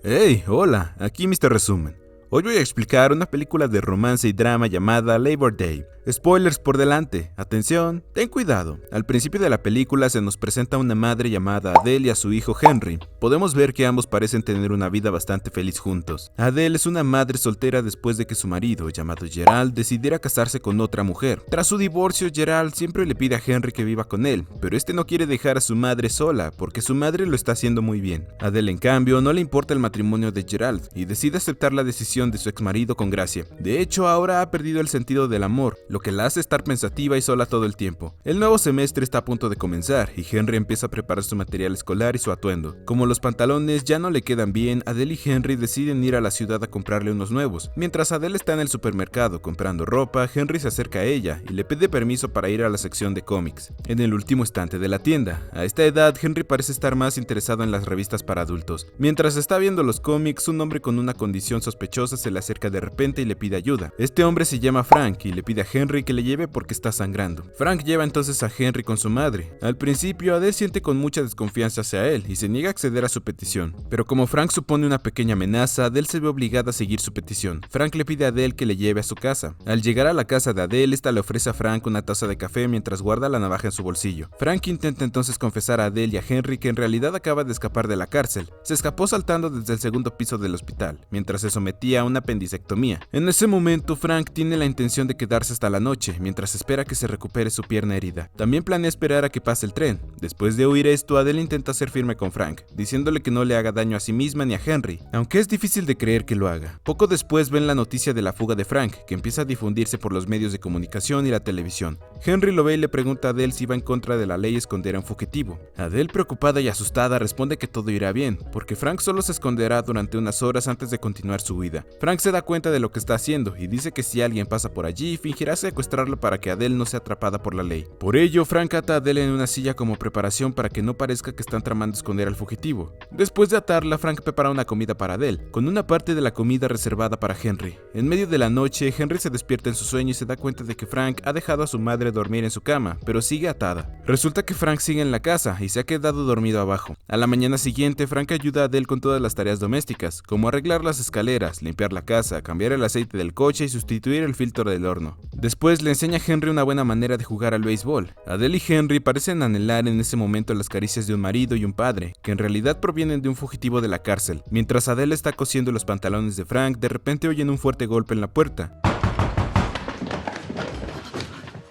Hey, hola, aquí Mr. Resumen. Hoy voy a explicar una película de romance y drama llamada Labor Day. Spoilers por delante, atención, ten cuidado. Al principio de la película se nos presenta una madre llamada Adele y a su hijo Henry. Podemos ver que ambos parecen tener una vida bastante feliz juntos. Adele es una madre soltera después de que su marido, llamado Gerald, decidiera casarse con otra mujer. Tras su divorcio, Gerald siempre le pide a Henry que viva con él, pero este no quiere dejar a su madre sola, porque su madre lo está haciendo muy bien. Adele, en cambio, no le importa el matrimonio de Gerald, y decide aceptar la decisión de su exmarido con gracia. De hecho, ahora ha perdido el sentido del amor, lo que la hace estar pensativa y sola todo el tiempo. El nuevo semestre está a punto de comenzar, y Henry empieza a preparar su material escolar y su atuendo. Como los pantalones ya no le quedan bien, Adele y Henry deciden ir a la ciudad a comprarle unos nuevos. Mientras Adele está en el supermercado comprando ropa, Henry se acerca a ella y le pide permiso para ir a la sección de cómics, en el último estante de la tienda. A esta edad, Henry parece estar más interesado en las revistas para adultos. Mientras está viendo los cómics, un hombre con una condición sospechosa se le acerca de repente y le pide ayuda. Este hombre se llama Frank y le pide a Henry que le lleve porque está sangrando. Frank lleva entonces a Henry con su madre. Al principio, Adele siente con mucha desconfianza hacia él y se niega a acceder a su petición. Pero como Frank supone una pequeña amenaza, Adele se ve obligada a seguir su petición. Frank le pide a Adele que le lleve a su casa. Al llegar a la casa de Adele, esta le ofrece a Frank una taza de café mientras guarda la navaja en su bolsillo. Frank intenta entonces confesar a Adele y a Henry que en realidad acaba de escapar de la cárcel. Se escapó saltando desde el segundo piso del hospital, mientras se sometía a una apendicectomía. En ese momento, Frank tiene la intención de quedarse hasta la noche, mientras espera que se recupere su pierna herida. También planea esperar a que pase el tren. Después de oír esto, Adele intenta ser firme con Frank, diciéndole que no le haga daño a sí misma ni a Henry, aunque es difícil de creer que lo haga. Poco después ven la noticia de la fuga de Frank, que empieza a difundirse por los medios de comunicación y la televisión. Henry lo ve y le pregunta a Adele si va en contra de la ley esconder a un fugitivo. Adele, preocupada y asustada, responde que todo irá bien, porque Frank solo se esconderá durante unas horas antes de continuar su huida. Frank se da cuenta de lo que está haciendo y dice que si alguien pasa por allí, fingirá secuestrarlo para que Adele no sea atrapada por la ley. Por ello, Frank ata a Adele en una silla como preparación para que no parezca que están tramando esconder al fugitivo. Después de atarla, Frank prepara una comida para Adele, con una parte de la comida reservada para Henry. En medio de la noche, Henry se despierta en su sueño y se da cuenta de que Frank ha dejado a su madre dormir en su cama, pero sigue atada. Resulta que Frank sigue en la casa y se ha quedado dormido abajo. A la mañana siguiente, Frank ayuda a Adele con todas las tareas domésticas, como arreglar las escaleras, limpiar la casa, cambiar el aceite del coche y sustituir el filtro del horno. Después le enseña a Henry una buena manera de jugar al béisbol. Adele y Henry parecen anhelar en ese momento las caricias de un marido y un padre, que en realidad provienen de un fugitivo de la cárcel. Mientras Adele está cosiendo los pantalones de Frank, de repente oyen un fuerte golpe en la puerta.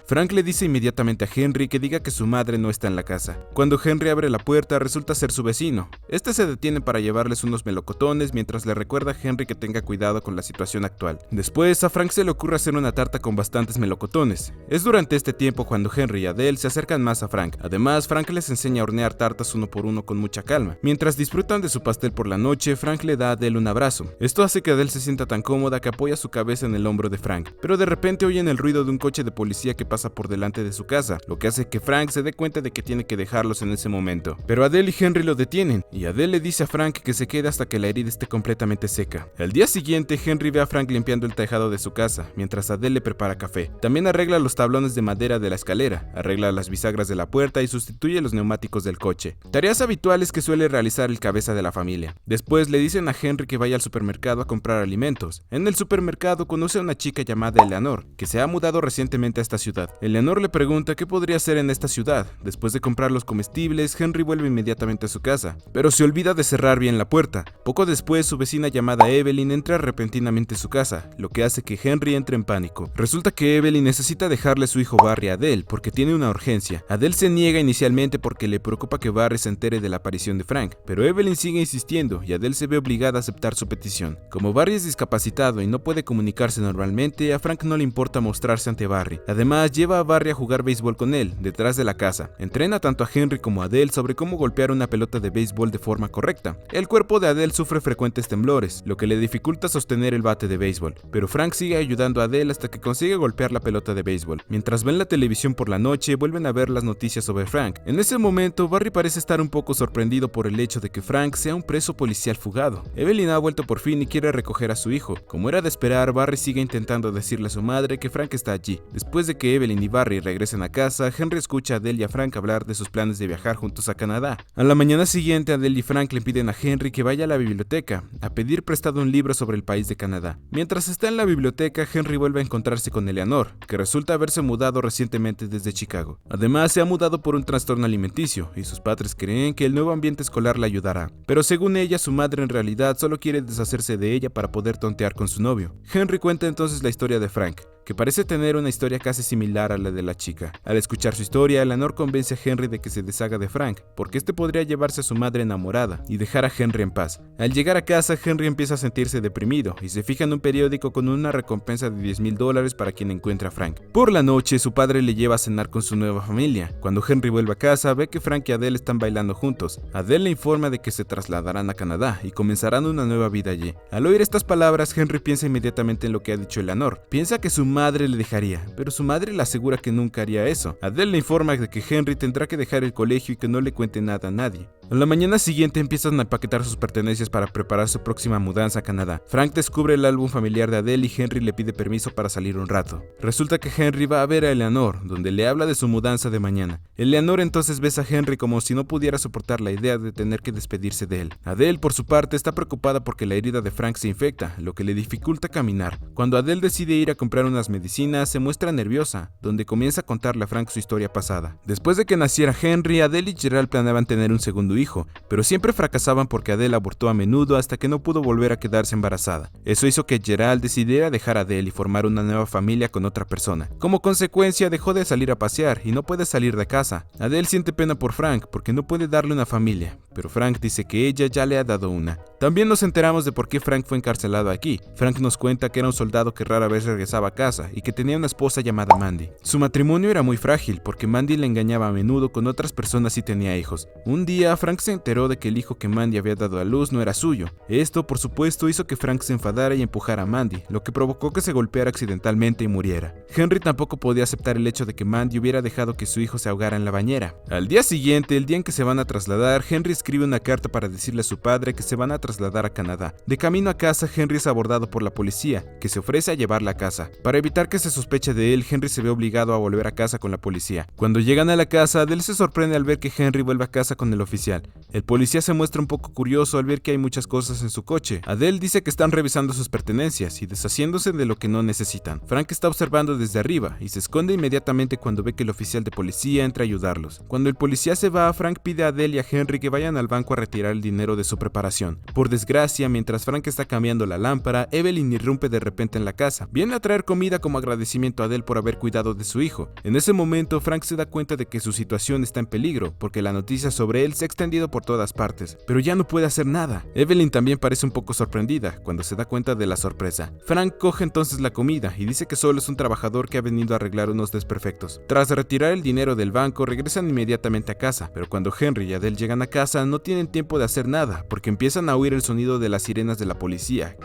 Frank le dice inmediatamente a Henry que diga que su madre no está en la casa. Cuando Henry abre la puerta, resulta ser su vecino. Este se detiene para llevarles unos melocotones mientras le recuerda a Henry que tenga cuidado con la situación actual. Después, a Frank se le ocurre hacer una tarta con bastantes melocotones. Es durante este tiempo cuando Henry y Adele se acercan más a Frank. Además, Frank les enseña a hornear tartas uno por uno con mucha calma. Mientras disfrutan de su pastel por la noche, Frank le da a Adele un abrazo. Esto hace que Adele se sienta tan cómoda que apoya su cabeza en el hombro de Frank. Pero de repente oyen el ruido de un coche de policía que pasa por delante de su casa, lo que hace que Frank se dé cuenta de que tiene que dejarlos en ese momento. Pero Adele y Henry lo detienen, y Adele le dice a Frank que se quede hasta que la herida esté completamente seca. Al día siguiente, Henry ve a Frank limpiando el tejado de su casa, mientras Adele le prepara café. También arregla los tablones de madera de la escalera, arregla las bisagras de la puerta y sustituye los neumáticos del coche. Tareas habituales que suele realizar el cabeza de la familia. Después le dicen a Henry que vaya al supermercado a comprar alimentos. En el supermercado conoce a una chica llamada Eleanor, que se ha mudado recientemente a esta ciudad. Eleanor le pregunta qué podría hacer en esta ciudad. Después de comprar los comestibles, Henry vuelve inmediatamente a su casa, pero se olvida de cerrar bien la puerta. Poco después, su vecina llamada Evelyn entra repentinamente en su casa, lo que hace que Henry entre en pánico. Resulta que Evelyn necesita dejarle a su hijo Barry a Adele porque tiene una urgencia. Adele se niega inicialmente porque le preocupa que Barry se entere de la aparición de Frank, pero Evelyn sigue insistiendo y Adele se ve obligada a aceptar su petición. Como Barry es discapacitado y no puede comunicarse normalmente, a Frank no le importa mostrarse ante Barry. Además, lleva a Barry a jugar béisbol con él, detrás de la casa. Entrena tanto a Henry como a Adele sobre cómo golpear una pelota de béisbol de forma correcta. El cuerpo de Adele sufre frecuentes temblores, lo que le dificulta sostener el bate de béisbol, pero Frank sigue ayudando a Adele hasta que consigue golpear la pelota de béisbol. Mientras ven la televisión por la noche, vuelven a ver las noticias sobre Frank. En ese momento, Barry parece estar un poco sorprendido por el hecho de que Frank sea un preso policial fugado. Evelyn ha vuelto por fin y quiere recoger a su hijo. Como era de esperar, Barry sigue intentando decirle a su madre que Frank está allí. Después de que Evelyn y Barry regresan a casa, Henry escucha a Adele y a Frank hablar de sus planes de viajar juntos a Canadá. A la mañana siguiente, Adele y Frank le piden a Henry que vaya a la biblioteca a pedir prestado un libro sobre el país de Canadá. Mientras está en la biblioteca, Henry vuelve a encontrarse con Eleanor, que resulta haberse mudado recientemente desde Chicago. Además, se ha mudado por un trastorno alimenticio y sus padres creen que el nuevo ambiente escolar la ayudará. Pero según ella, su madre en realidad solo quiere deshacerse de ella para poder tontear con su novio. Henry cuenta entonces la historia de Frank, que parece tener una historia casi similar a la de la chica. Al escuchar su historia, Eleanor convence a Henry de que se deshaga de Frank, porque este podría llevarse a su madre enamorada y dejar a Henry en paz. Al llegar a casa, Henry empieza a sentirse deprimido y se fija en un periódico con una recompensa de $10,000 para quien encuentre a Frank. Por la noche, su padre le lleva a cenar con su nueva familia. Cuando Henry vuelve a casa, ve que Frank y Adele están bailando juntos. Adele le informa de que se trasladarán a Canadá y comenzarán una nueva vida allí. Al oír estas palabras, Henry piensa inmediatamente en lo que ha dicho Eleanor. Piensa que su madre le dejaría, pero su madre le asegura que nunca haría eso. Adele le informa de que Henry tendrá que dejar el colegio y que no le cuente nada a nadie. A la mañana siguiente empiezan a empaquetar sus pertenencias para preparar su próxima mudanza a Canadá. Frank descubre el álbum familiar de Adele y Henry le pide permiso para salir un rato. Resulta que Henry va a ver a Eleanor, donde le habla de su mudanza de mañana. Eleanor entonces besa a Henry como si no pudiera soportar la idea de tener que despedirse de él. Adele, por su parte, está preocupada porque la herida de Frank se infecta, lo que le dificulta caminar. Cuando Adele decide ir a comprar unas medicinas, se muestra nerviosa, donde comienza a contarle a Frank su historia pasada. Después de que naciera Henry, Adele y Gerald planeaban tener un segundo hijo, pero siempre fracasaban porque Adele abortó a menudo hasta que no pudo volver a quedarse embarazada. Eso hizo que Gerald decidiera dejar a Adele y formar una nueva familia con otra persona. Como consecuencia, dejó de salir a pasear y no puede salir de casa. Adele siente pena por Frank porque no puede darle una familia, pero Frank dice que ella ya le ha dado una. También nos enteramos de por qué Frank fue encarcelado aquí. Frank nos cuenta que era un soldado que rara vez regresaba a casa y que tenía una esposa llamada Mandy. Su matrimonio era muy frágil porque Mandy le engañaba a menudo con otras personas y tenía hijos. Un día, Frank se enteró de que el hijo que Mandy había dado a luz no era suyo. Esto, por supuesto, hizo que Frank se enfadara y empujara a Mandy, lo que provocó que se golpeara accidentalmente y muriera. Henry tampoco podía aceptar el hecho de que Mandy hubiera dejado que su hijo se ahogara en la bañera. Al día siguiente, el día en que se van a trasladar, Henry escribe una carta para decirle a su padre que se van a trasladar a Canadá. De camino a casa, Henry es abordado por la policía, que se ofrece a llevarla a casa. Para evitar que se sospeche de él, Henry se ve obligado a volver a casa con la policía. Cuando llegan a la casa, Adele se sorprende al ver que Henry vuelve a casa con el oficial. El policía se muestra un poco curioso al ver que hay muchas cosas en su coche. Adele dice que están revisando sus pertenencias y deshaciéndose de lo que no necesitan. Frank está observando desde arriba y se esconde inmediatamente cuando ve que el oficial de policía entra a ayudarlos. Cuando el policía se va, Frank pide a Adele y a Henry que vayan al banco a retirar el dinero de su preparación. Por desgracia, mientras Frank está cambiando la lámpara, Evelyn irrumpe de repente en la casa. Viene a traer comida como agradecimiento a Adele por haber cuidado de su hijo. En ese momento, Frank se da cuenta de que su situación está en peligro, porque la noticia sobre él se ha extendido por todas partes, pero ya no puede hacer nada. Evelyn también parece un poco sorprendida cuando se da cuenta de la sorpresa. Frank coge entonces la comida y dice que solo es un trabajador que ha venido a arreglar unos desperfectos. Tras retirar el dinero del banco, regresan inmediatamente a casa, pero cuando Henry y Adele llegan a casa no tienen tiempo de hacer nada, porque empiezan a oír el sonido de las sirenas de la policía,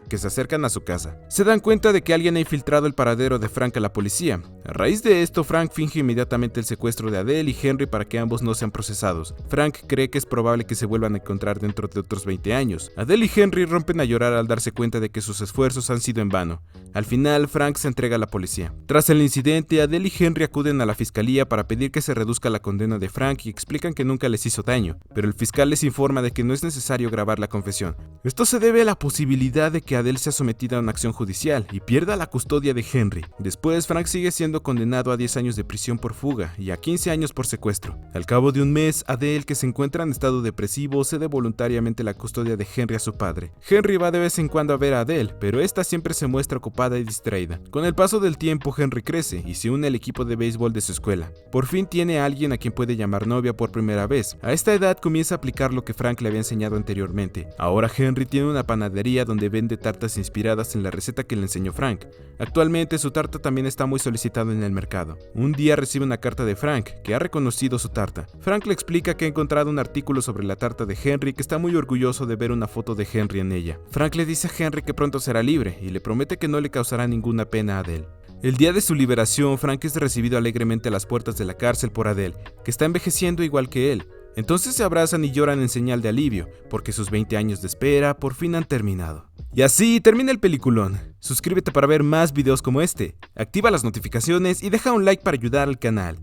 que se acercan a su casa. Se dan cuenta de que alguien ha infiltrado el paradero de Frank a la policía. A raíz de esto, Frank finge inmediatamente el secuestro de Adele y Henry para que ambos no sean procesados. Frank cree que es probable que se vuelvan a encontrar dentro de otros 20 años. Adele y Henry rompen a llorar al darse cuenta de que sus esfuerzos han sido en vano. Al final, Frank se entrega a la policía. Tras el incidente, Adele y Henry acuden a la fiscalía para pedir que se reduzca la condena de Frank y explican que nunca les hizo daño, pero el fiscal les informa de que no es necesario grabar la confesión. Esto se debe a la posibilidad de que Adele sea sometida a una acción judicial y pierda la custodia de Henry. Después, Frank sigue siendo condenado a 10 años de prisión por fuga y a 15 años por secuestro. Al cabo de un mes, Adele, que se encuentra en estado depresivo, cede voluntariamente la custodia de Henry a su padre. Henry va de vez en cuando a ver a Adele, pero esta siempre se muestra ocupada y distraída. Con el paso del tiempo, Henry crece y se une al equipo de béisbol de su escuela. Por fin tiene a alguien a quien puede llamar novia por primera vez. A esta edad comienza a aplicar lo que Frank le había enseñado anteriormente. Ahora Henry tiene una panadería donde vende tartas inspiradas en la receta que le enseñó Frank. Actualmente su tarta también está muy solicitada en el mercado. Un día recibe una carta de Frank, que ha reconocido su tarta. Frank le explica que ha encontrado un artículo sobre la tarta de Henry y que está muy orgulloso de ver una foto de Henry en ella. Frank le dice a Henry que pronto será libre y le promete que no le causará ninguna pena a Adele. El día de su liberación, Frank es recibido alegremente a las puertas de la cárcel por Adele, que está envejeciendo igual que él. Entonces se abrazan y lloran en señal de alivio, porque sus 20 años de espera por fin han terminado. Y así termina el peliculón. Suscríbete para ver más videos como este, activa las notificaciones y deja un like para ayudar al canal.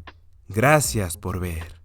Gracias por ver.